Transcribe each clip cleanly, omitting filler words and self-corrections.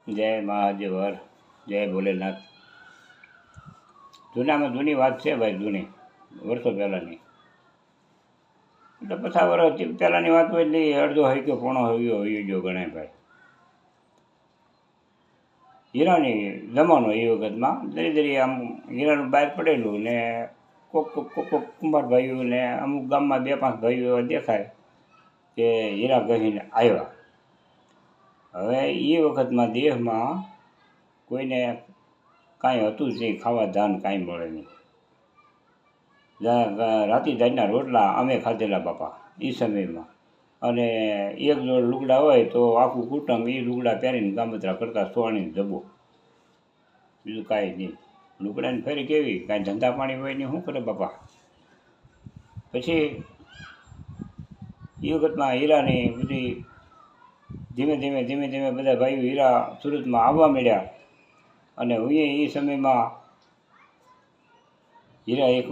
જય મહાદેવર, જય ભોલેનાથ. જૂનામાં જૂની વાત છે ભાઈ, જૂની વર્ષો પહેલાંની. એટલે 50 વર્ષ પહેલાંની વાત હોય એટલે અડધો હોય કે પોણો હોય જો ગણાય ભાઈ. હીરાની જમાનો એ વખતમાં દરી આમ હીરાનું બહાર પડેલું ને કોક કુંભાર ભાઈઓ ને અમુક ગામમાં 2-5 ભાઈઓ એવા દેખાય કે હીરા ગહીને આવ્યા. હવે એ વખતમાં દેહમાં કોઈને કાંઈ હતું જ નહીં, ખાવા ધાન કાંઈ મળે નહીં. રાતી દાળના રોટલા અમે ખાધેલા બાપા એ સમયમાં. અને એક જોડ લુગડા હોય તો આખું કુટુંબ એ લુગડા પહેરીને ગામતરા કરતા સોણીને જબો, બીજું કાંઈ નહીં. લુગડાની ફેરી કેવી, કાંઈ ધંધા પાણી હોય નહીં, શું કરે બાપા. પછી એ વખતમાં હીરાની બધી ધીમે ધીમે બધા ભાઈઓ હીરા સુરતમાં આવવા મળ્યા. અને હું એ સમયમાં હીરા એક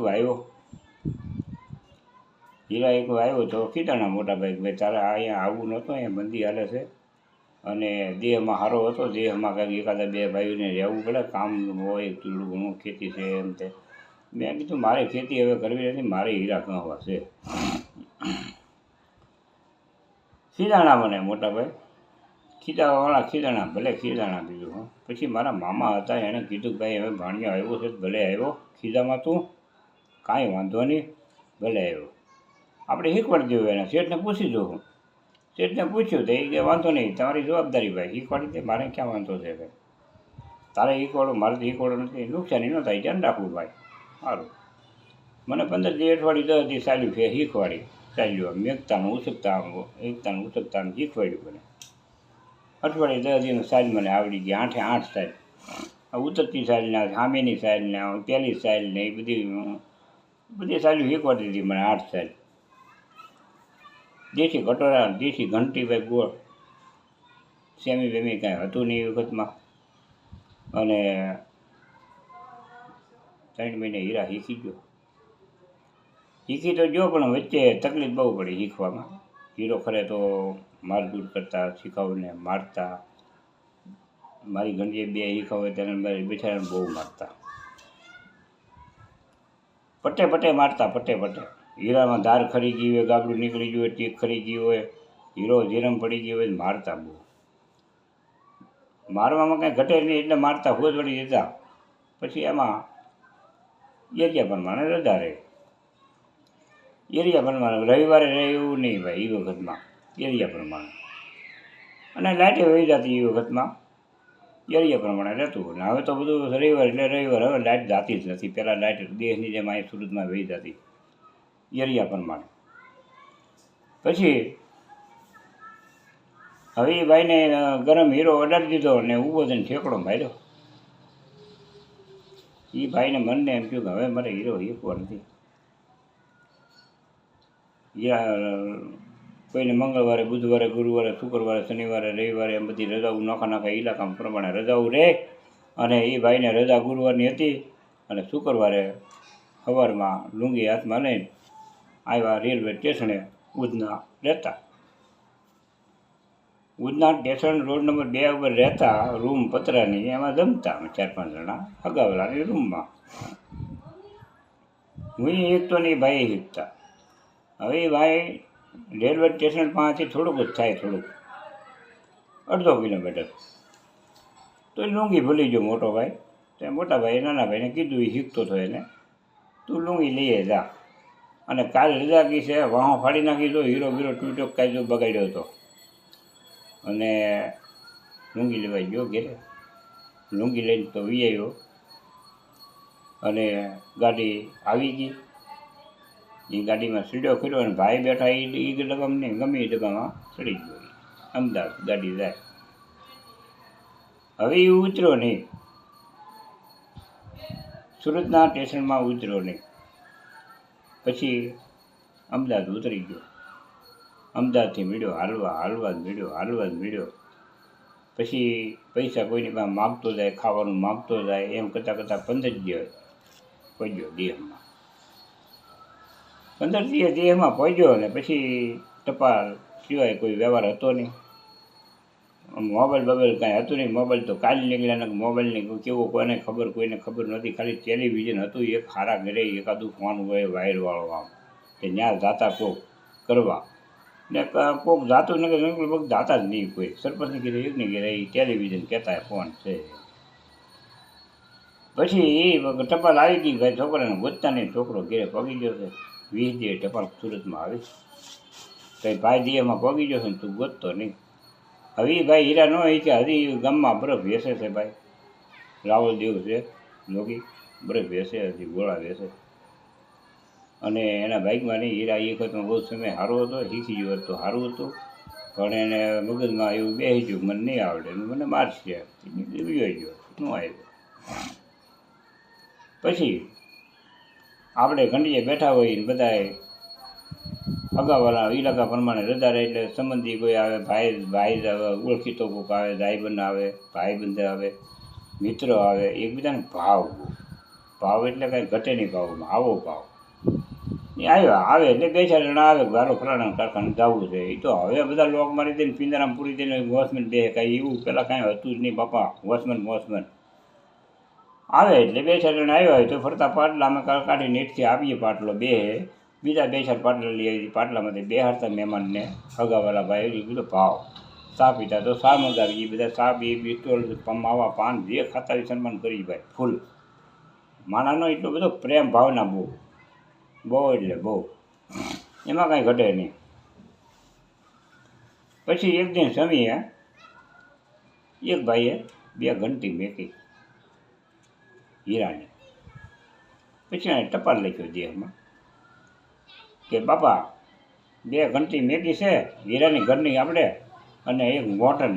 આવ્યો તો કીધાણા મોટા ભાઈ તારે અહીંયા આવવું નહોતું, અહીંયા બંદી હાલે છે અને દેહમાં સારો હતો, દેહમાં કાંઈક એકાદા 2 ભાઈઓને રહેવું પડે, કામ હોય થોડું ઘણું, ખેતી છે એમ તે. મેં કીધું મારે ખેતી હવે કરવી નથી, મારે હીરા કમાવા છે. ખીદાણા મને મોટા ભાઈ, ખીદાણા ભલે ખીદાણા બીજું. હા, પછી મારા મામા હતા, એણે કીધું ભાઈ હવે ભાણિયો આવ્યો છે, ભલે આવ્યો ખીદામાં, તું કાંઈ વાંધો નહીં, ભલે આવ્યો. આપણે શીખવાડી દેવું એને, શેઠને પૂછી જોઉં. શેઠને પૂછ્યું તો એ કે વાંધો નહીં, તમારી જવાબદારી ભાઈ, શીખવાડી દે, મારે ક્યાં વાંધો છે ભાઈ. તારે શીખવાડો, મારે તો શીખવાડો નથી, નુકસાની ન થાય, ધ્યાન રાખવું ભાઈ. સારું. મને 15 દી અઠવાડિયું 10 દી ચાલ્યું ફેર શીખવાડી, ચાલ્યું મેઘતાનું ઉછકતાનું શીખવાડ્યું મને. અઠવાડિયે 10 દીનું સાઈલ મને આવડી ગઈ, 8 સાઈલ. ઉતરતી સાઈલના, સામેની સાઈલના, પહેલી સાઈલને એ બધી સાઈલું શીખવાડી દીધી મને, 8 સાઈલ. દેશી કટોરા, દેશી ઘંટી ભાઈ, ગોળ, સેમી વેમી કાંઈ હતું નહીં એ વખતમાં. અને 3 મહિને હીરા શીખી તો જો, પણ વચ્ચે તકલીફ બહુ પડી શીખવામાં. હીરો ખરે તો મારઝૂડ કરતા, શીખાવને મારતા. મારી ઘંટીએ 2 શીખાવે તેને મારી બેચારાને બહુ મારતા, પટ્ટે મારતા. હીરામાં ધાર ખરી ગઈ હોય, ગાબડું નીકળી ગયું હોય, ટીક ખરી ગઈ હોય, હીરો જીરમ પડી ગયો હોય, મારતા બહુ. મારવામાં કાંઈ ઘટે નહીં એટલે મારતા, હોજ વળી જતા. પછી એમાં એરિયા પ્રમાણે રજા રહે, એરિયા પ્રમાણે રવિવારે રહે એવું નહીં ભાઈ એ વખતમાં, એરિયા પ્રમાણે. અને લાઇટે વહી જતી એ વખતમાં, એરિયા પ્રમાણે રહેતું. અને હવે તો બધું રવિવાર એટલે રવિવાર, હવે લાઇટ જાતી જ નથી. પહેલાં લાઇટ દેશની જેમ અહીં સુરતમાં વહી જતી એરિયા પ્રમાણે. પછી હવે એ ભાઈને ગરમ હીરો અડાડી દીધો અને ઊભો થઈને ઠેકડો માર્યો. એ ભાઈને મનને એમ કહ્યું કે હવે મારે હીરો શીખવો નથી. કોઈને મંગળવારે, બુધવારે, ગુરુવારે, શુક્રવારે, શનિવારે, રવિવારે એમ બધી રજાઓ નાખા ઇલાકા પ્રમાણે રજાઓ રહે. અને એ ભાઈને રજા ગુરુવારની હતી અને શુક્રવારે સવારમાં લુંગી હાથમાં લઈને આવ્યા રેલવે સ્ટેશને ઉધના રહેતા. ઉધના સ્ટેશન રોડ નંબર 2 ઉપર રહેતા, રૂમ પતરાની, એમાં જમતા 4-5 જણા અગાવલાની રૂમમાં. હું એક તો નહીં ભાઈ શીખતા. હવે એ ભાઈ રેલવે સ્ટેશન પાસેથી થોડુંક જ થાય, અડધો કિલોમીટર. તો એ લુંગી ભૂલી ગયો મોટો ભાઈ. તો મોટા ભાઈ નાના ભાઈને કીધું, એ શીખતો હતો એને, તું લુંગી લઈએ જા. અને કાલ રજા કી છે, વાહો ફાડી નાખી દો, હીરો બીરો તૂટ્યો કાયદો બગાડ્યો હતો. અને લુંગી લેવાઈ ગયો ઘેરે. લુંગી લઈને તો વી આવ્યો અને ગાડી આવી ગઈ. એ ગાડીમાં સીડ્યો કર્યો અને ભાઈ બેઠા એ ડબ્બામાં નહીં, ગમે એ ડબ્બામાં ચડી ગયો. અમદાવાદ ગાડી જાય. હવે એ ઉતર્યો નહીં, સુરતના સ્ટેશનમાં ઉતર્યો નહીં. પછી અમદાવાદ ઉતરી ગયો. અમદાવાદથી મીડ્યો હાલવા જ મીડ્યો. પછી પૈસા કોઈની પાસે માગતો જાય, ખાવાનું માગતો જાય, એમ કરતાં 15 દિવસ પહોંચ્યો દેહમાં. 15 દિવસ દેહમાં પહોંચ્યો. અને પછી ટપાલ સિવાય કોઈ વ્યવહાર હતો નહીં. મોબાઈલ બબાઈલ કાંઈ હતું નહીં. મોબાઈલ તો કાલે નીકળ્યા ને મોબાઈલની કેવું કોઈને ખબર નથી. ખાલી ટેલિવિઝન હતું એક સારા ઘરે એકાદું ફોન હોય વાયરવાળો આમ કે ત્યાં જાતા કોક કરવા ને કોક જાતું નથી જાતા જ નહીં કોઈ. સરપંચની ઘરે એકની ઘરે એ ટેલિવિઝન કહેતા ફોન છે. પછી એ ટપાલ આવી ગઈ ભાઈ છોકરાને ગોતતા નહીં. છોકરો ઘેરે પગી ગયો છે. 20 દિવસ ટપાલ સુરતમાં આવી કંઈ ભાઈ દિયામાં પગી ગયો છે ને તું ગોતતો નહીં. હવે એ ભાઈ હીરા ન હોય કે હજી ગામમાં બરફ વેસે છે ભાઈ. રાવલ દેવ છે જોગી બરફ વેસે હજી ગોળા વેસે. અને એના બાઇકમાં નહીં હીરા એ વખતમાં બહુ સમય સારો હતો. શીખી ગયો તો સારું હતું પણ એને મગજમાં એવું બેસી ગયું મને નહીં આવડે મને મારશે. ગયો શું આવ્યો. પછી આપણે ઘંટીએ બેઠા હોય ને બધાએ અગાવાળા ઇલાકા પ્રમાણે રજા રહે એટલે સંબંધી કોઈ આવે ભાઈ આવે ઓળખીતો કોઈક આવે ભાઈબંધ આવે ભાઈબંધ આવે મિત્રો આવે એકબીજાને ભાવ એટલે કાંઈ ઘટે નહીં ભાવમાં આવો ભાવ એ આવે એટલે 2-4 જણા આવે ગારો ફલાણા કારખાને જવું છે. એ તો હવે બધા લોક મારી દઈને પિંજરામાં પૂરી દઈને વોચમેન બે કાંઈ એવું પહેલાં કાંઈ હતું જ નહીં બાપા. વોચમેન આવે એટલે 2-4 જણા આવ્યા હોય તો ફરતા પાટલા અમે કાઢીને નેટથી આપીએ પાટલો બે બીજા 2-4 પાટલા લઈ આવી. પાટલામાંથી બેહાડતા મહેમાનને હગાવાલા ભાઈ એ બધો ભાવ. ચા પીતા તો ચા મંગાવી એ બધા ચા બી બિસ્ટોલ માવા પાન જે ખાતા હોય સન્માન કરી ભાઈ ફૂલ. માણાનો એટલો બધો પ્રેમ ભાવના બહુ એટલે બહુ એમાં કાંઈ ઘટે નહીં. પછી એક દિન સમીએ એક ભાઈએ 2 ઘંટી મેકી હીરાની. પછી એને ટપાલ લખ્યો દેહમાં કે બાપા 2 ઘંટી મેકી છે હીરાની ઘરની આપણે અને એક મોટર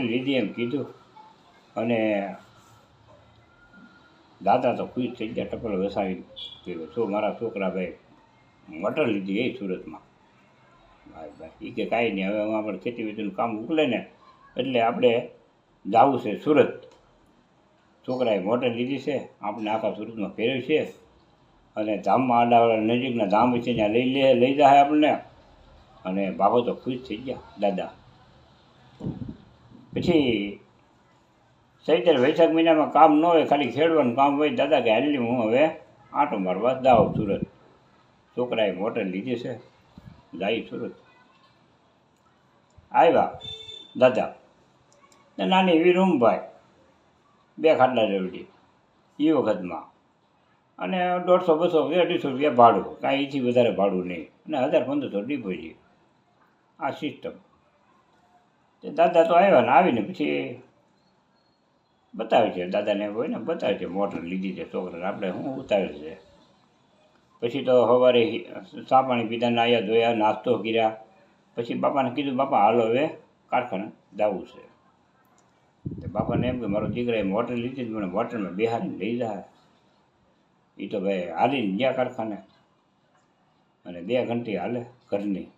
લીધી એમ કીધું. અને દાદા તો ખુશ થઈ ગયા. ટપાલ વસાવી કીધું શું મારા છોકરા ભાઈ મોટર લીધી એ સુરતમાં. ભાઈ એ કે કાંઈ નહીં હવે આપણે ખેતી વેતીનું કામ ઉકલે ને એટલે આપણે જવું છે સુરત. છોકરાએ મોટર લીધી છે આપણે આખા સુરતમાં ફેરવ્યું છે અને ધામમાં આડાવાળા નજીકના ધામ છે ત્યાં લઈ જાય આપણને. અને બાબો તો ખુશ થઈ ગયા દાદા. પછી ચૈત્ર વૈશાખ મહિનામાં કામ ન હોય ખાલી ખેડવાનું કામ હોય. દાદા કે હાલી હું હવે આંટો મારવા જાઉં સુરત. છોકરાએ મોટર લીધી છે જાય સુરત. આવ્યા દાદા ને નાની એવી રૂમ ભાઈ 2 ખાટલા રેવડી એ વખતમાં અને 150-200-250 રૂપિયા ભાડું. કાંઈ એથી વધારે ભાડું નહીં અને 1000-1500 ડિપોઝિટ. આ સિસ્ટમ. તે દાદા તો આવ્યા ને આવીને પછી બતાવે છે દાદાને હોય ને બતાવે છે મોટર લીધી છે છોકરાને આપણે શું ઉતારે છે. પછી તો સવારે ચા પાણી પીધાને આવ્યા ધોયા નાસ્તો કર્યા. પછી બાપાને કીધું બાપા હાલો હવે કારખાને જવું છે. બાપાને એમ કે મારો દીકરાએ મોટર લીધી મને મોટરમાં બેહારીને લઈ જાય. એ તો ભાઈ હાલીને ગયા કારખાને અને 2 ઘંટી હાલે ઘરની.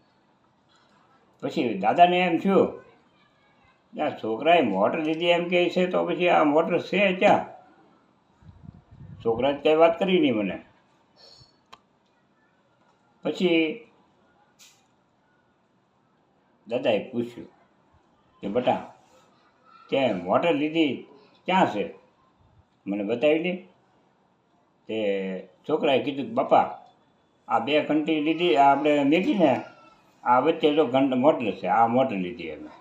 પછી દાદાને એમ થયું આ છોકરાએ મોટર લીધી એમ કહે છે તો પછી આ મોટર છે ક્યાં. છોકરાએ કંઈ વાત કરી નહીં મને. પછી દાદાએ પૂછ્યું કે બેટા ત્યાં મોટર લીધી ક્યાં છે મને બતાવી દે. તે છોકરાએ કીધું કે બાપા આ 2 ઘંટી લીધી આપણે મેકીને આ વચ્ચે જો મોટર છે આ મોટર લીધી અમે.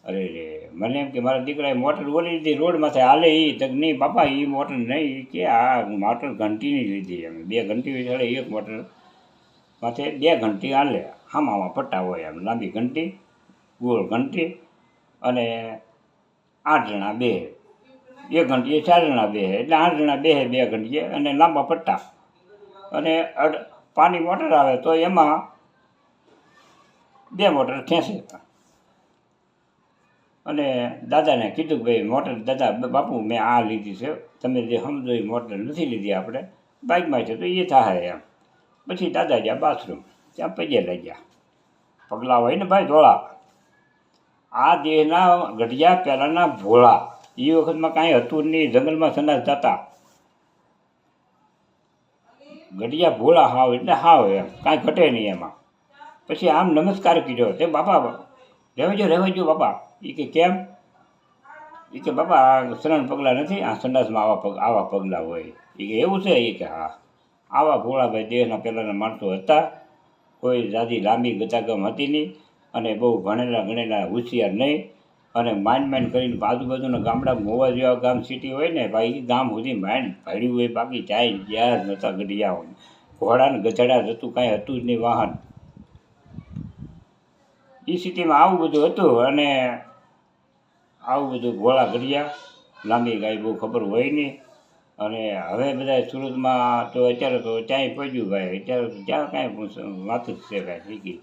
અરે રે મને એમ કે મારા દીકરાએ મોટર ઓલી લીધી રોડમાંથી હાલે એ તક નહીં બાપા એ મોટર નહીં કે આ મોટર ઘંટીની લીધી અમે. 2 ઘંટી ચાલે એક મોટર માથે 2 ઘંટી હાલે આમાં પટ્ટા હોય એમ લાંબી ઘંટી ગોળ ઘંટી અને 8 જણા બે 1 ઘંટીએ 4 જણા બે એટલે 8 જણા બે 2 ઘંટીએ અને લાંબા પટ્ટા અને પાણી મોટર આવે તો એમાં 2 મોટર ખેંચે. અને દાદાને કીધું કે ભાઈ મોટર દાદા બાપુ મેં આ લીધી છે તમે જે સમજો એ મોટર નથી લીધી આપણે બાઇકમાં છે તો એ થાય એમ. પછી દાદા ગયા બાથરૂમ ત્યાં પગે લઈ ગયા. પગલાં હોય ને ભાઈ ધોળા. આ દેહના ગઢિયા પહેલાંના ભોળા. એ વખતમાં કાંઈ હતું નહીં જંગલમાં સંડાસ જતા. ગઢિયા ભોળા હાવ એટલે હાવ એમ કાંઈ ઘટે નહીં એમાં. પછી આમ નમસ્કાર કર્યો તે બાપા રહેવા જો બાપા. એ કે કેમ? એ કે બાપા આ શરણ પગલાં નથી, આ સંડાસમાં આવા પગલાં હોય. એ કે એવું છે? એ કે હા, આવા ભોળાભાઈ દેશના પહેલાંના માણસો હતા. કોઈ જાજી લાંબી ગતાગમ હતી નહીં, અને બહુ ભણેલા ગણેલા હોશિયાર નહીં, અને માઇન્ડ કરીને આજુબાજુના ગામડા મોવા જેવા ગામ સિટી હોય ને ભાઈ, એ ગામ સુધી માઇન્ડ ભાડ્યું હોય. બાકી જાય જ્યાં નહોતા ગઢિયા હોય, ઘોડા ને ગધેડા જતું કાંઈ હતું જ નહીં વાહન. એ સિટીમાં આવું બધું હતું. અને આવું બધું ઘોડા ગઢિયા, લાંબી ગાય બહુ ખબર હોય નહીં. અને હવે બધા સુરતમાં તો અત્યારે તો ક્યાંય પહોંચ્યું ભાઈ, અત્યારે તો ક્યાં કાંઈ વાત જ છે કાંઈ શીખી.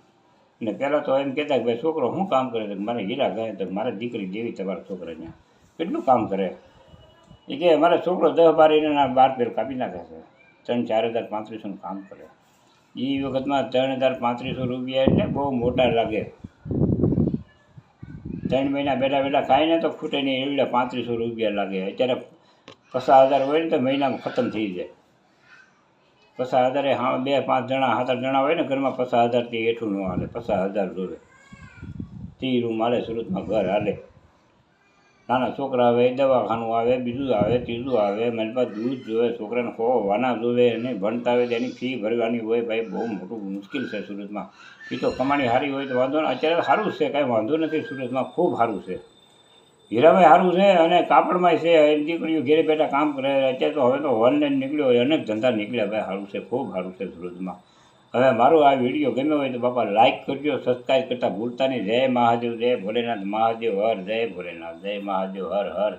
અને પહેલાં તો એમ કહેતા કે ભાઈ છોકરો શું કામ કરે છે? મારે હીરા ગયા તો મારા દીકરી જેવી તમારા છોકરાને કેટલું કામ કરે. એ કે મારો છોકરો 10-12 12 પેર કાપી નાખે છે, 3-4 હજાર 3500 કામ કરે. એ વખતમાં 3,3500 રૂપિયા એટલે બહુ મોટા લાગે. 3 મહિના બેઠા ખાય ને તો ખૂટે નહીં એવડા 3500 રૂપિયા લાગે. અત્યારે 50,000 હોય ને તો મહિનામાં ખતમ થઈ જાય. 50,000 હા 2-5 જણા 7-8 જણા હોય ને ઘરમાં, 50,000થી હેઠું ન હાલે. 50,000 જોવે. 30 રૂમ હાલે સુરતમાં, ઘર હાલે. નાના છોકરા આવે, દવાખાનું આવે, બીજું આવે, ત્રીજું આવે, મારી પાસે દૂધ જોવે, છોકરાને ખોવાના જોવે, અને ભણતા હોય તો એની ફી ભરવાની હોય. ભાઈ બહુ મોટું મુશ્કેલ છે સુરતમાં. એ તો કમાણી સારી હોય તો વાંધો નહીં. અત્યારે સારું જ છે, કાંઈ વાંધો નથી સુરતમાં, ખૂબ સારું છે. હીરાભાઈ સારું છે, અને કાપડમાંય છે. એની દીકરીઓ ઘેરે બેઠા કામ કરે. અત્યારે તો હવે તો ઓનલાઈન નીકળ્યો હોય, અનેક ધંધા નીકળ્યા. ભાઈ સારું છે, ખૂબ સારું છે સુરતમાં. હવે મારો આ વિડીયો ગમ્યો હોય તો બાપા લાઈક કરજો, સબસ્ક્રાઈબ કરતા ભૂલતા નહીં. જય મહાદેવ, જય ભોલેનાથ, મહાદેવ હર, જય ભોલેનાથ, જય મહાદેવ હર હર.